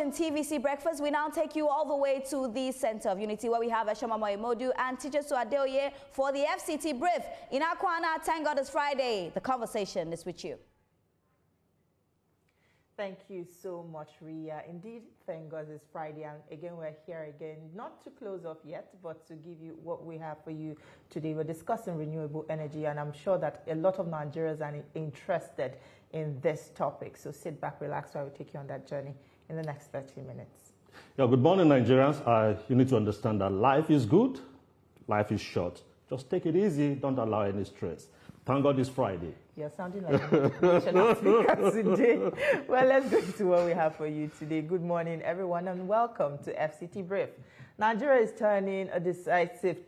in TVC Breakfast, we now take you all the way to the Center of Unity, where we have Ashama Modu and Teachers Adeoye for the FCT Brief. In Akwana, thank God it's Friday. The conversation is with you. Thank you so much, Ria. Indeed, thank God it's Friday, and again we're here again, not to close off yet, but to give you what we have for you today. We're discussing renewable energy, and I'm sure that a lot of Nigerians are interested in this topic. So sit back, relax, while we take you on that journey in the next 30 minutes. Yeah, good morning, Nigerians. You need to understand that life is good, life is short. Just take it easy, don't allow any stress. Thank God it's Friday. You're sounding like a motivational speaker today. Well, let's go into what we have for you today. Good morning, everyone, and welcome to FCT Brief. Nigeria is turning a decisive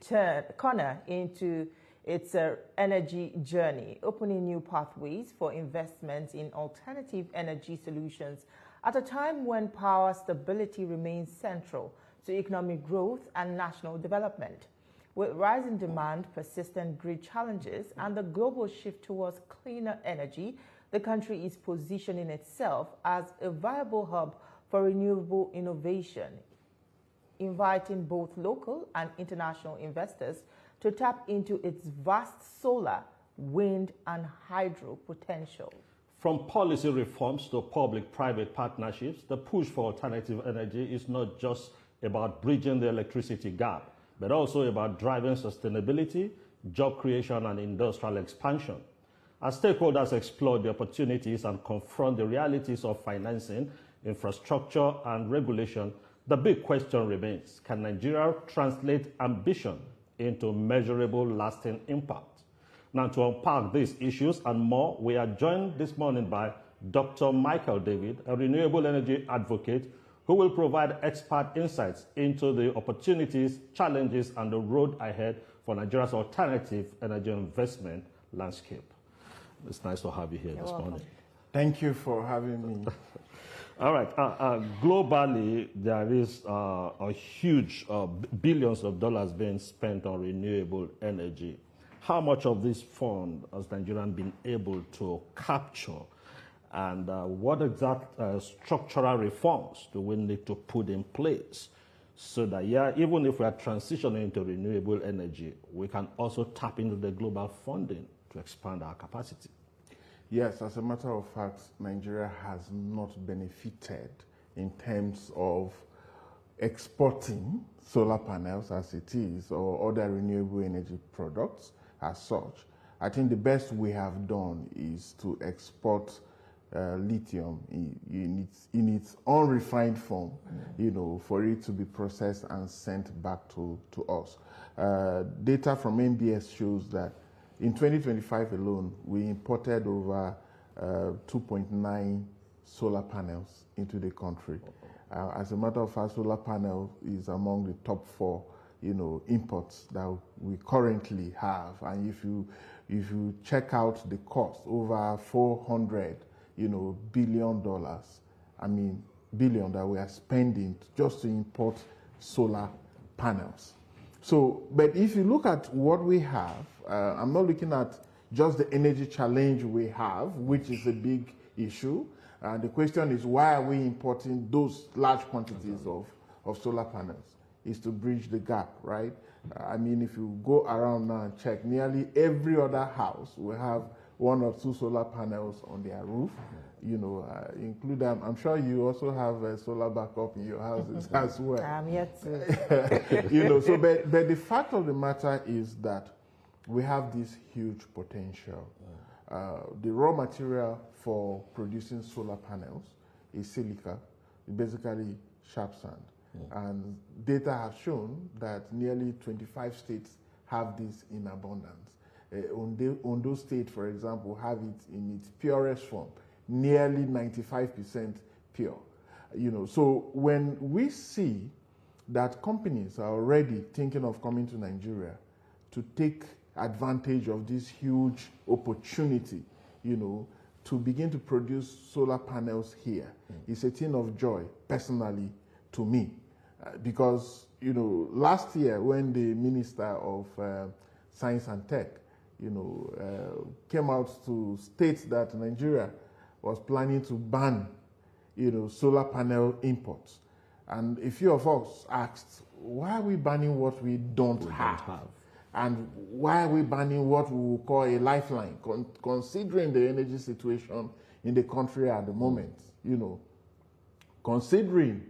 corner into its energy journey, opening new pathways for investments in alternative energy solutions at a time when power stability remains central to economic growth and national development. With rising demand, persistent grid challenges, and the global shift towards cleaner energy, the country is positioning itself as a viable hub for renewable innovation, inviting both local and international investors to tap into its vast solar, wind, and hydro potential. From policy reforms to public-private partnerships, the push for alternative energy is not just about bridging the electricity gap, but also about driving sustainability, job creation, and industrial expansion. As stakeholders explore the opportunities and confront the realities of financing, infrastructure, and regulation, the big question remains: can Nigeria translate ambition into measurable, lasting impact? Now, to unpack these issues and more, we are joined this morning by Dr. Michael David, a renewable energy advocate, who will provide expert insights into the opportunities, challenges, and the road ahead for Nigeria's alternative energy investment landscape. It's nice to have you here this morning. Thank you for having me. All right. Globally, there is a huge billions of dollars being spent on renewable energy. How much of this fund has Nigeria been able to capture? And what exact structural reforms do we need to put in place so that, even if we are transitioning into renewable energy, we can also tap into the global funding to expand our capacity? Yes, as a matter of fact, Nigeria has not benefited in terms of exporting solar panels as it is, or other renewable energy products as such. I think the best we have done is to export lithium in its unrefined form, for it to be processed and sent back to us. Data from NBS shows that in 2025 alone, we imported over 2.9 solar panels into the country. As a matter of fact, solar panel is among the top 4, imports that we currently have. And if you check out the cost, over $400 billion, billion that we are spending just to import solar panels. So, but if you look at what we have, I'm not looking at just the energy challenge we have, which is a big issue. And the question is, why are we importing those large quantities of solar panels? Is to bridge the gap, right? If you go around now and check, nearly every other house will have 1 or 2 solar panels on their roof, include them. I'm sure you also have a solar backup in your houses as well. I'm yet to. But the fact of the matter is that we have this huge potential. The raw material for producing solar panels is silica, basically sharp sand. And data have shown that nearly 25 states have this in abundance. Ondo State, for example, have it in its purest form, nearly 95% pure. So when we see that companies are already thinking of coming to Nigeria to take advantage of this huge opportunity, to begin to produce solar panels here, it's a thing of joy, personally, to me. Because, last year when the Minister of Science and Tech, came out to state that Nigeria was planning to ban solar panel imports. And a few of us asked, why are we banning what we don't have? And why are we banning what we will call a lifeline, considering the energy situation in the country at the moment, considering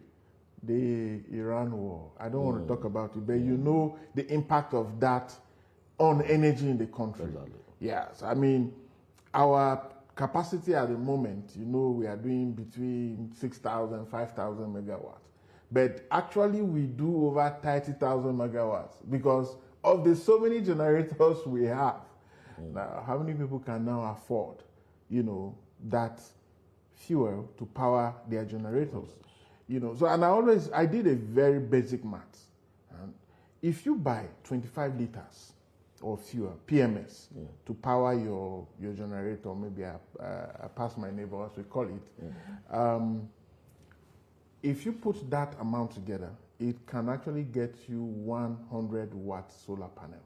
the Iran war. I don't want to talk about it, but the impact of that on energy in the country. Exactly. Yes, I mean, our capacity at the moment, we are doing between 6,000, 5,000 megawatts. But actually, we do over 30,000 megawatts because of the so many generators we have. Now, how many people can now afford, that fuel to power their generators? So, and I did a very basic maths. And if you buy 25 liters of fuel, PMS, to power your generator, maybe I pass my neighbor, as we call it, if you put that amount together, it can actually get you 100 watt solar panel.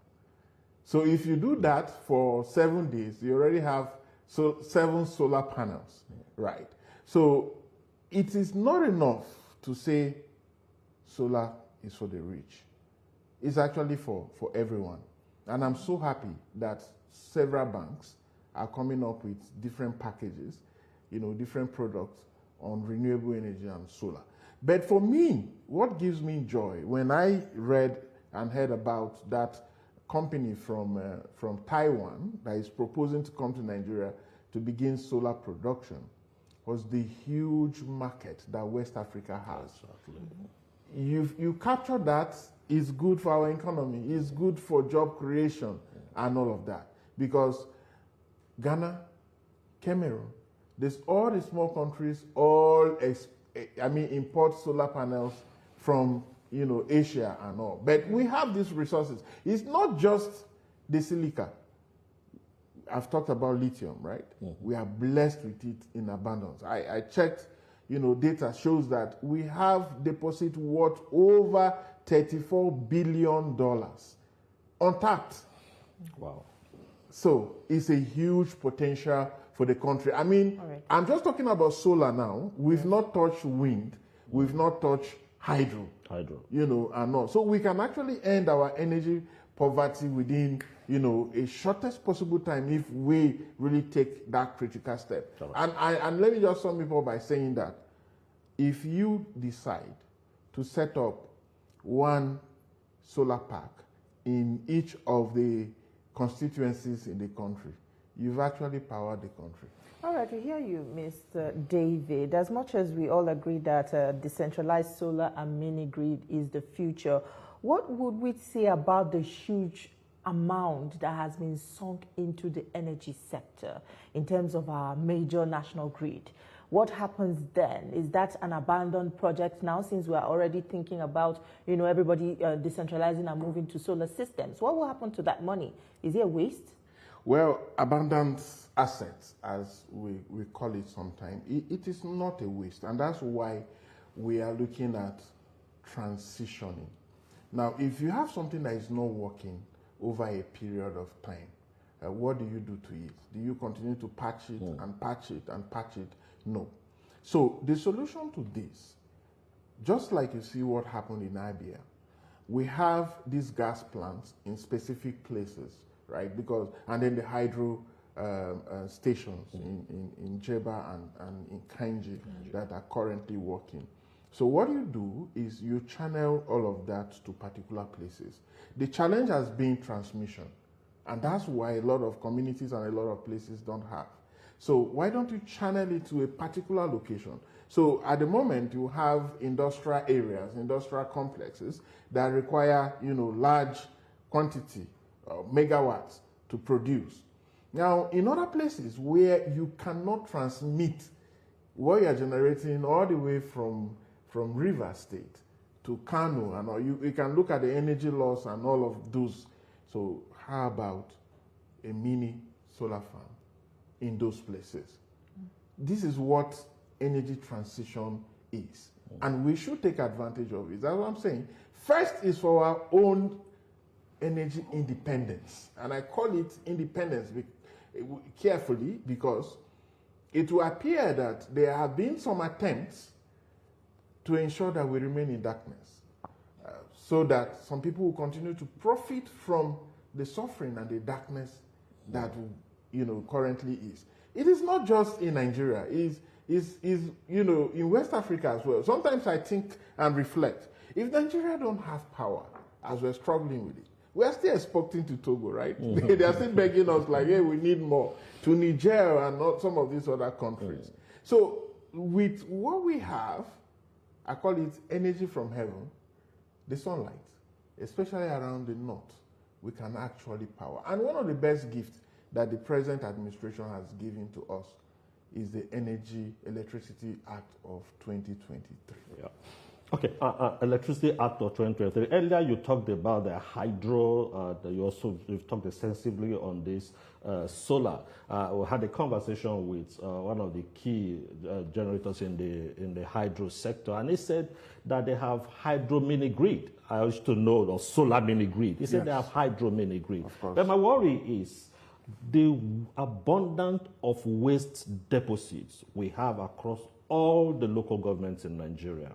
So if you do that for 7 days, you already have 7 solar panels, right? So it is not enough to say solar is for the rich. It's actually for everyone. And I'm so happy that several banks are coming up with different packages, different products on renewable energy and solar. But for me, what gives me joy, when I read and heard about that company from Taiwan that is proposing to come to Nigeria to begin solar production, was the huge market that West Africa has. Exactly. You capture that, it's good for our economy, it's good for job creation and all of that. Because Ghana, Cameroon, there's all the small countries, import solar panels from, Asia and all. But we have these resources. It's not just the silica. I've talked about lithium, right? We are blessed with it in abundance. I checked, data shows that we have deposit worth over $34 billion untapped. Wow. So it's a huge potential for the country. I mean, I'm just talking about solar now. We've not touched wind. We've not touched hydro. And all. So we can actually end our energy poverty within, a shortest possible time if we really take that critical step. And let me just sum it up by saying that if you decide to set up one solar park in each of the constituencies in the country, you've actually powered the country. All right, we hear you, Mr. David. As much as we all agree that decentralized solar and mini-grid is the future, what would we say about the huge amount that has been sunk into the energy sector in terms of our major national grid? What happens then? Is that an abandoned project now, since we are already thinking about, everybody decentralizing and moving to solar systems? What will happen to that money? Is it a waste? Well, abundant assets, as we call it sometimes, it is not a waste. And that's why we are looking at transitioning. Now, if you have something that is not working over a period of time, what do you do to it? Do you continue to patch it and patch it and patch it? No. So the solution to this, just like you see what happened in Abia, we have these gas plants in specific places, right? And then the hydro stations in Jeba and in Kainji that are currently working. So what you do is you channel all of that to particular places. The challenge has been transmission, and that's why a lot of communities and a lot of places don't have. So why don't you channel it to a particular location? So at the moment, you have industrial areas, industrial complexes that require, large quantity, megawatts to produce. Now, in other places where you cannot transmit what you're generating all the way from River State to Kano, and all, you can look at the energy loss and all of those. So how about a mini solar farm in those places? This is what energy transition is. And we should take advantage of it. That's what I'm saying. First is for our own energy independence. And I call it independence carefully, because it will appear that there have been some attempts to ensure that we remain in darkness, so that some people will continue to profit from the suffering and the darkness that currently is. It is not just in Nigeria. Is in West Africa as well. Sometimes I think and reflect, if Nigeria don't have power, as we're struggling with it, we are still exporting to Togo, right? They are still begging us like, hey, we need more, to Niger and not some of these other countries. So with what we have, I call it energy from heaven, the sunlight, especially around the north, we can actually power. And one of the best gifts that the present administration has given to us is the Electricity Act of 2023. Yeah. Okay, Electricity Act of 2023. Earlier you talked about the hydro, you've talked extensively on this solar. We had a conversation with one of the key generators in the hydro sector, and he said that they have hydro mini grid. I used to know the solar mini grid. He said they have hydro mini grid. Of course. But my worry is the abundance of waste deposits we have across all the local governments in Nigeria.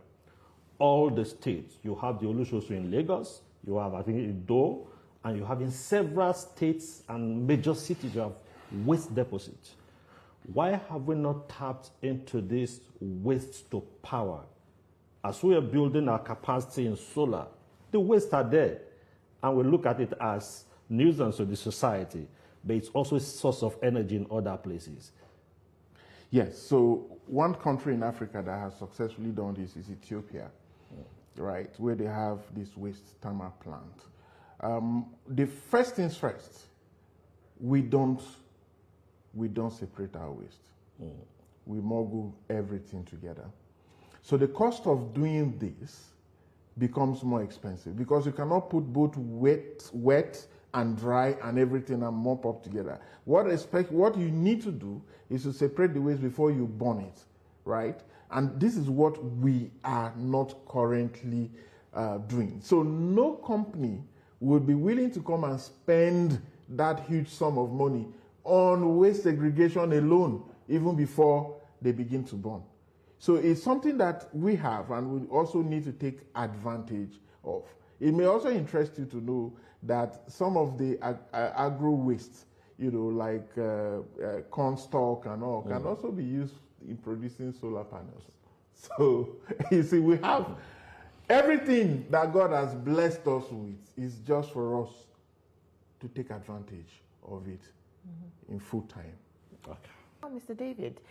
All the states. You have the Olusoso in Lagos, you have, I think, Ido, and you have in several states and major cities, you have waste deposits. Why have we not tapped into this waste to power? As we are building our capacity in solar, the wastes are there, and we look at it as nuisance to the society, but it's also a source of energy in other places. Yes, so one country in Africa that has successfully done this is Ethiopia. Right, where they have this waste thermal plant. The first things first, we don't separate our waste. We mogul everything together. So the cost of doing this becomes more expensive because you cannot put both wet and dry and everything and mop up together. What you need to do is to separate the waste before you burn it, right? And this is what we are not currently doing. So no company would be willing to come and spend that huge sum of money on waste segregation alone, even before they begin to burn. So it's something that we have and we also need to take advantage of. It may also interest you to know that some of the agro waste, like corn stalk and all, can also be used in producing solar panels. So, you see, we have everything that God has blessed us with is just for us to take advantage of it in full time. Okay. Mr. David,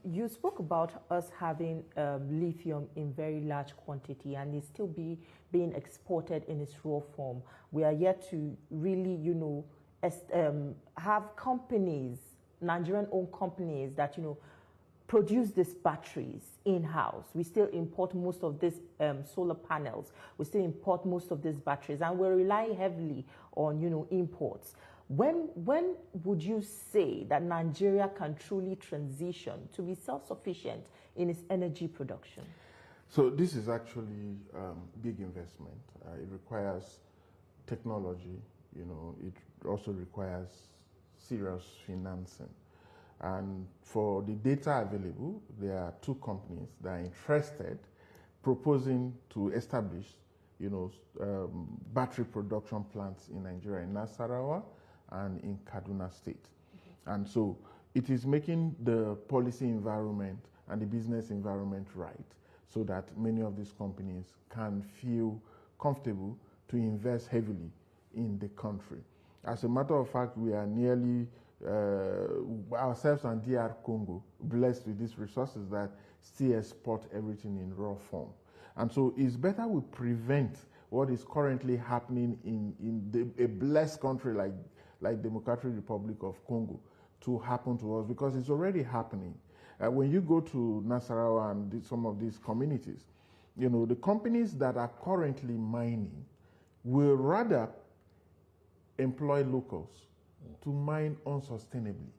you spoke about us having lithium in very large quantity and it still being exported in its raw form. We are yet to really, have companies, Nigerian-owned companies that, produce these batteries in-house. We still import most of these solar panels. We still import most of these batteries, and we rely heavily on, imports. When would you say that Nigeria can truly transition to be self-sufficient in its energy production? So this is actually big investment. It requires technology. It also requires serious financing. And for the data available, there are two companies that are interested, proposing to establish, battery production plants in Nigeria, in Nasarawa and in Kaduna State. And so it is making the policy environment and the business environment right so that many of these companies can feel comfortable to invest heavily in the country. As a matter of fact, we are nearly ourselves and DR Congo blessed with these resources that still export everything in raw form. And so it's better we prevent what is currently happening in a blessed country like Democratic Republic of Congo to happen to us, because it's already happening. When you go to Nasarawa and some of these communities, the companies that are currently mining will rather employ locals to mine unsustainably,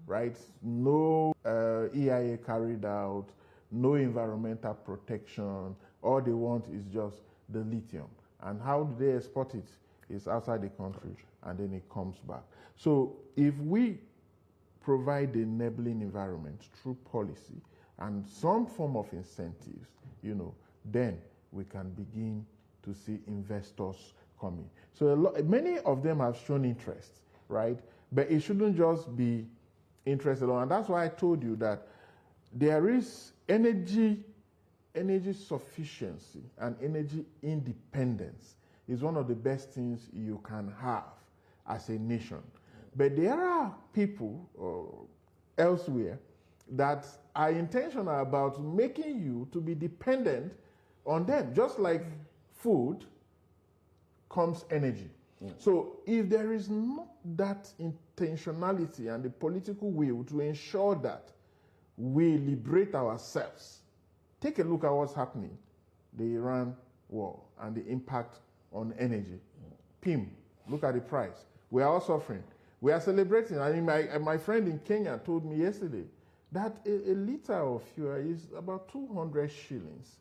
right? No EIA carried out, no environmental protection. All they want is just the lithium. And how do they export it? It's outside the country, and then it comes back. So if we provide the enabling environment through policy and some form of incentives, then we can begin to see investors coming. So many of them have shown interest, right? But it shouldn't just be interest alone. And that's why I told you that there is energy sufficiency and energy independence is one of the best things you can have as a nation. But there are people elsewhere that are intentional about making you to be dependent on them. Just like food comes energy. So if there is not that intentionality and the political will to ensure that we liberate ourselves, take a look at what's happening, the Iran war and the impact on energy. PIM, look at the price. We are all suffering. We are celebrating. I mean, my friend in Kenya told me yesterday that a liter of fuel is about 200 shillings.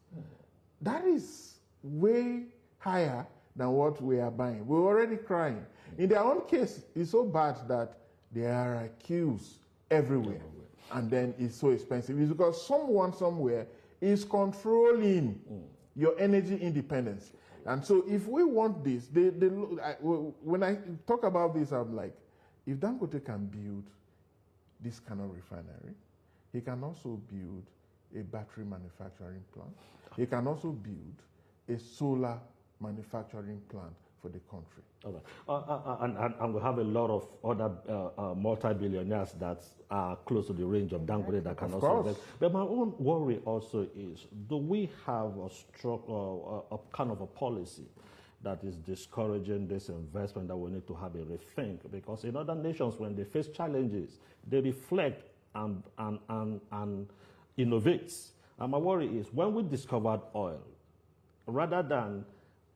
That is way higher than what we are buying. We're already crying. In their own case, it's so bad that there are queues everywhere. And then it's so expensive. It's because someone somewhere is controlling your energy independence. And so if we want this, when I talk about this, I'm like, if Dangote can build this kind of refinery, he can also build a battery manufacturing plant. He can also build a solar manufacturing plant for the country. All right. And we have a lot of other multi-billionaires that are close to the range of Dangote that can also invest. But my own worry also is, do we have a kind of a policy that is discouraging this investment that we need to have a rethink? Because in other nations, when they face challenges, they reflect and innovate. And my worry is, when we discovered oil, rather than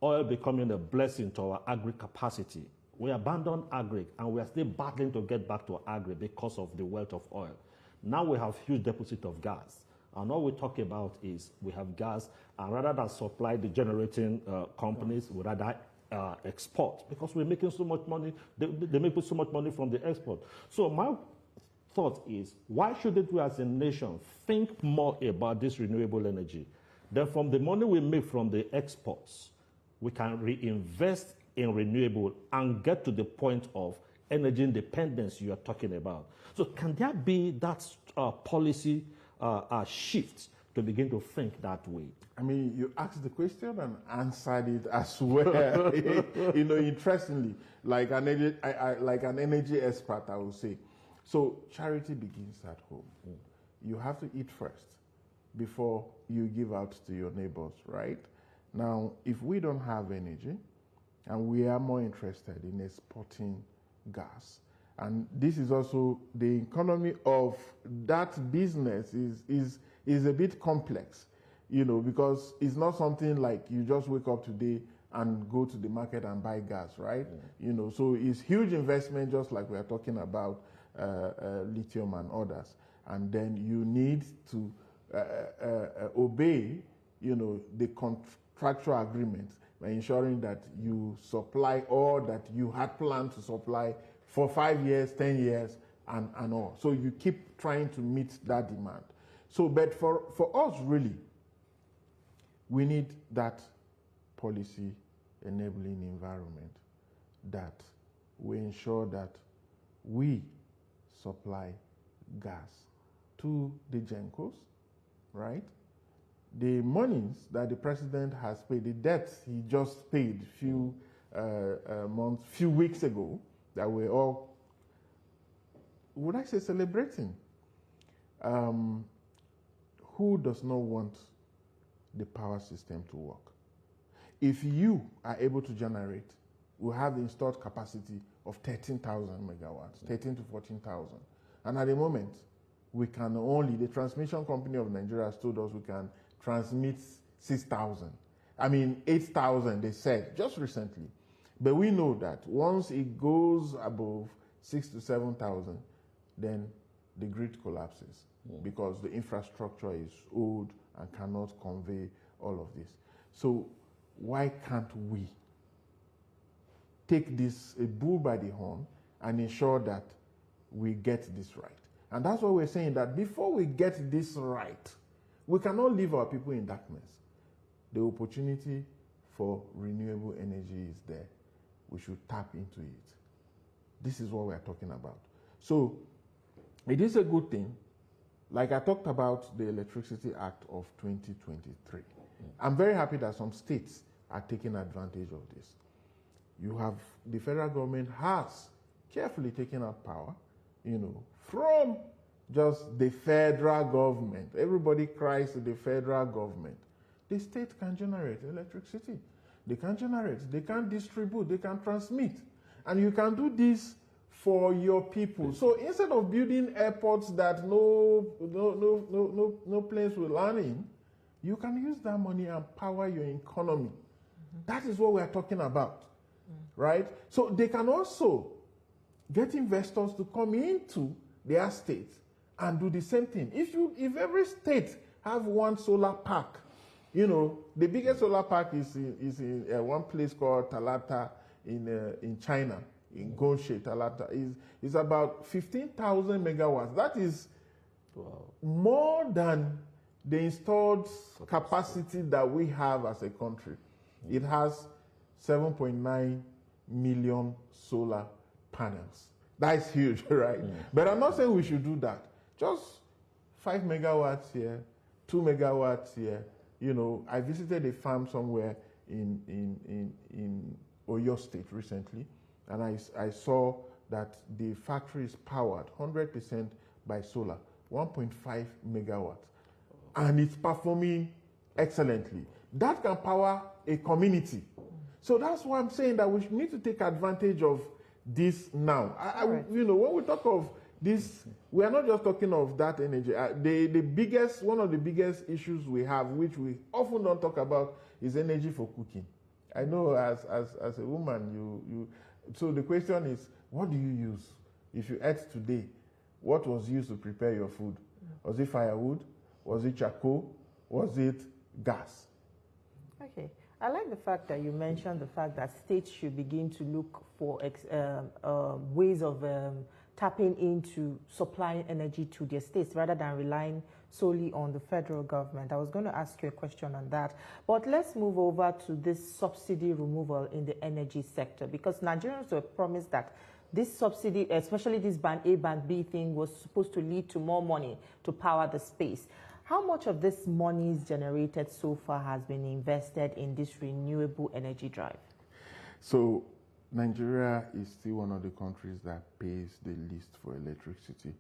oil becoming a blessing to our agri capacity, we abandoned agri and we are still battling to get back to agri because of the wealth of oil. Now we have huge deposit of gas. And all we talk about is we have gas, and rather than supply the generating companies, we rather export, because we're making so much money. They make so much money from the export. So my thought is, why shouldn't we as a nation think more about this renewable energy? Then from the money we make from the exports, we can reinvest in renewable and get to the point of energy independence you are talking about. So can there be that policy shift to begin to think that way? I mean, you asked the question and answered it as well. Interestingly, like an energy expert, I would say. So charity begins at home. You have to eat first before you give out to your neighbors, right? Now, if we don't have energy, and we are more interested in exporting gas, and this is also the economy of that business is a bit complex, because it's not something like you just wake up today and go to the market and buy gas, right? So it's huge investment, just like we are talking about lithium and others. And then you need to obey, the contractual agreements by ensuring that you supply all that you had planned to supply for 5 years, 10 years, and all. So you keep trying to meet that demand. So, but for us, really, we need that policy enabling environment that we ensure that we supply gas to the GENCOs, right? The monies that the president has paid, the debts he just paid few weeks ago, that we're all, would I say, celebrating. Who does not want the power system to work? If you are able to generate, we have the installed capacity of 13,000 megawatts, 13 to 14,000. And at the moment, we can only, the transmission company of Nigeria has told us we can transmit 6,000. 8,000, they said, just recently. But we know that once it goes above 6,000 to 7,000, then the grid collapses because the infrastructure is old and cannot convey all of this. So why can't we take this a bull by the horn and ensure that we get this right. And that's why we're saying that before we get this right, we cannot leave our people in darkness. The opportunity for renewable energy is there. We should tap into it. This is what we're talking about. So it is a good thing. Like I talked about the Electricity Act of 2023. I'm very happy that some states are taking advantage of this. You have, the federal government has carefully taken out power, from just the federal government. Everybody cries to the federal government. The state can generate electricity. They can generate, they can distribute, they can transmit. And you can do this for your people. So instead of building airports that no planes will land in, you can use that money and power your economy. That is what we are talking about, right? So they can also get investors to come into their state and do the same thing. If every state have one solar park, the biggest solar park is in one place called Talata in China, in Gonshe, Talata. Is about 15,000 megawatts. That is more than the installed capacity that we have as a country. It has 7.9 million solar panels. That is huge, right? But I'm not saying we should do that. Just 5 megawatts here, 2 megawatts here. I visited a farm somewhere in Oyo State recently, and I saw that the factory is powered 100% by solar, 1.5 megawatts, and it's performing excellently. That can power a community. So that's why I'm saying that we need to take advantage of this now. When we talk of this, we are not just talking of that energy. One of the biggest issues we have, which we often don't talk about, is energy for cooking. I know as a woman, so the question is, what do you use? If you ate today, what was used to prepare your food? Was it firewood? Was it charcoal? Was it gas? Okay. I like the fact that you mentioned the fact that states should begin to look for ways of tapping into supplying energy to their states rather than relying solely on the federal government. I was going to ask you a question on that. But let's move over to this subsidy removal in the energy sector, because Nigerians were promised that this subsidy, especially this Band A, Band B thing, was supposed to lead to more money to power the space. How much of this money generated so far has been invested in this renewable energy drive? So Nigeria is still one of the countries that pays the least for electricity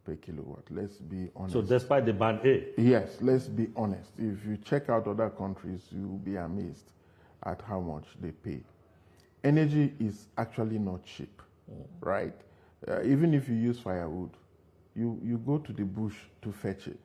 per kilowatt. Let's be honest. So despite the Band A? Yes, let's be honest. If you check out other countries, you'll be amazed at how much they pay. Energy is actually not cheap, right? Even if you use firewood, you go to the bush to fetch it,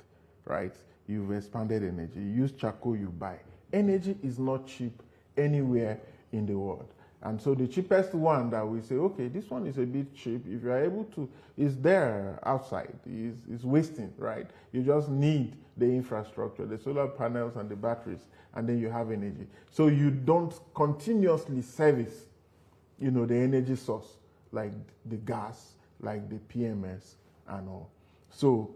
right? You've expanded energy. You use charcoal, you buy. Energy is not cheap anywhere in the world. And so the cheapest one that we say, okay, this one is a bit cheap. If you're able to, is there outside. It's wasting, right? You just need the infrastructure, the solar panels and the batteries, and then you have energy. So you don't continuously service, the energy source, like the gas, like the PMS and all. So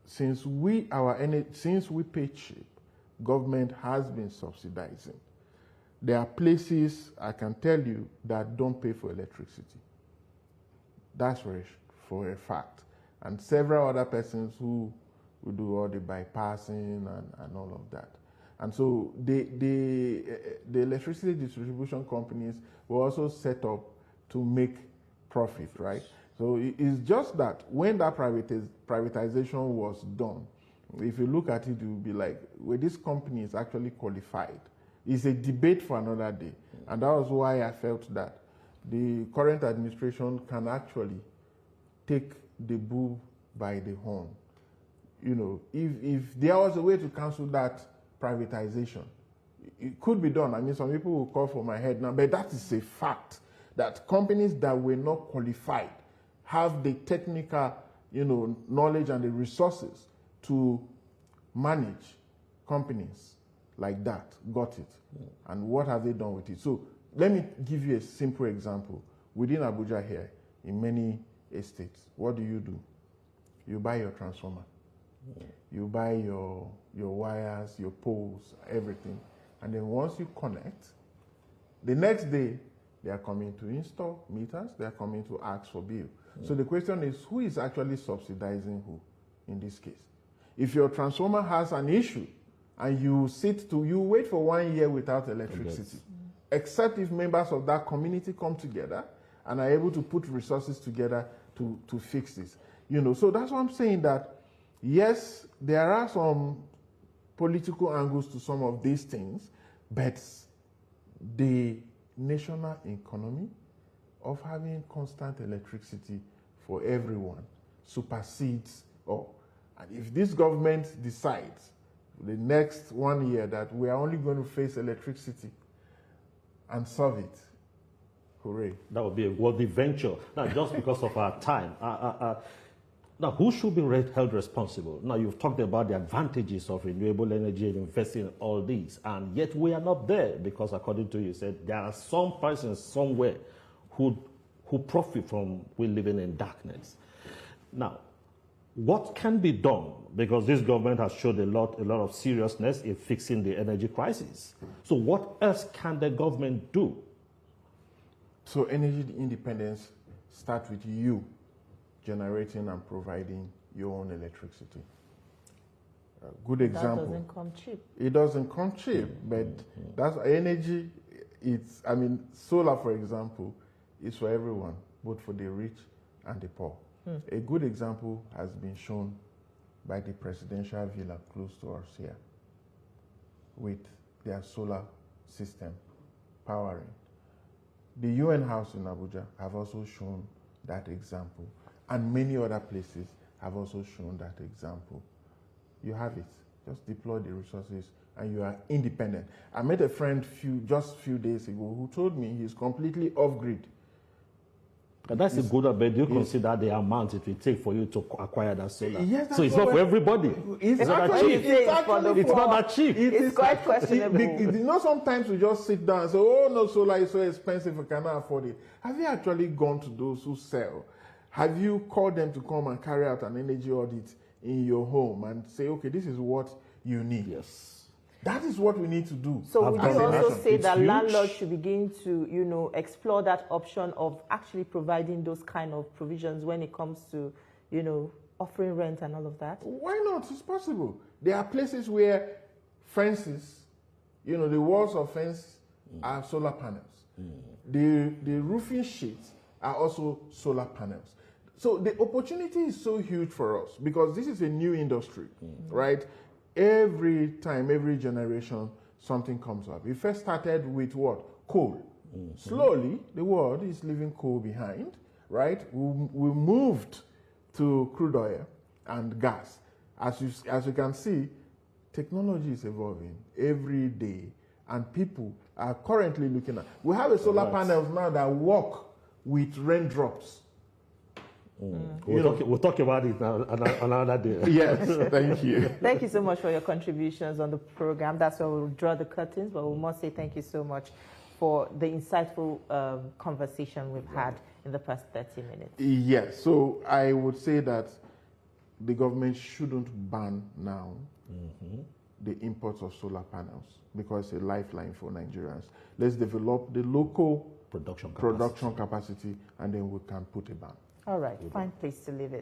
since we pay cheap, government has been subsidizing. There are places, I can tell you, that don't pay for electricity. That's for a fact. And several other persons who will do all the bypassing and all of that. And so the electricity distribution companies were also set up to make profit, right? So it's just that when that privatization was done, if you look at it, you'll be like, well, this company is actually qualified. It's a debate for another day. And that was why I felt that the current administration can actually take the bull by the horn. If there was a way to cancel that privatization, it could be done. I mean, some people will call for my head now, but that is a fact, that companies that were not qualified have the technical, knowledge and the resources to manage companies like that, got it. And what have they done with it? So let me give you a simple example. Within Abuja here, in many estates, what do? You buy your transformer. You buy your wires, your poles, everything. And then once you connect, the next day, they are coming to install meters, they are coming to ask for bill. So the question is, who is actually subsidizing who in this case? If your transformer has an issue and you wait for 1 year without electricity, except if members of that community come together and are able to put resources together to fix this. So that's why I'm saying that, yes, there are some political angles to some of these things, but the national economy of having constant electricity for everyone supersedes all. And if this government decides the next 1 year that we are only going to face electricity and solve it, hooray. That would be a worthy venture. Now, just because of our time. Now, who should be held responsible? Now, you've talked about the advantages of renewable energy and investing in all these, and yet we are not there because, according to you, said there are some persons somewhere who profit from we living in darkness. Now, what can be done? Because this government has showed a lot of seriousness in fixing the energy crisis. So, what else can the government do? So, energy independence starts with you generating and providing your own electricity. A good example. That doesn't come cheap. It doesn't come cheap, but that's energy. Solar, for example, is for everyone, both for the rich and the poor. A good example has been shown by the presidential villa close to us here, with their solar system powering. The UN House in Abuja have also shown that example. And many other places have also shown that example. You have it. Just deploy the resources and you are independent. I met a friend just a few days ago who told me he's completely off-grid. But that's a good bet. Do you consider the amount it will take for you to acquire that solar? Yes, so it's not for everybody. It's not that cheap. It's not that cheap. It's quite questionable. Sometimes we just sit down and say, oh, no, solar is so expensive, we cannot afford it. Have you actually gone to those who sell? Have you called them to come and carry out an energy audit in your home and say, okay, this is what you need? Yes. That is what we need to do. So would you also say that huge. Landlords should begin to, explore that option of actually providing those kind of provisions when it comes to, offering rent and all of that? Why not? It's possible. There are places where fences, the walls of fence are solar panels. The roofing sheets are also solar panels. So the opportunity is so huge for us because this is a new industry, right? Every time, every generation, something comes up. It first started with what? Coal. Slowly, the world is leaving coal behind, right? We moved to crude oil and gas. As you can see, technology is evolving every day, and people are currently looking at. We have a solar panels now that work with raindrops. We'll talk about it another day. Yes, thank you. Thank you so much for your contributions on the program. That's where we'll draw the curtains, but we must say thank you so much for the insightful conversation we've had in the past 30 minutes. Yes, so I would say that the government shouldn't ban now the imports of solar panels because it's a lifeline for Nigerians. Let's develop the local production capacity and then we can put a ban. All right, fine place to leave it.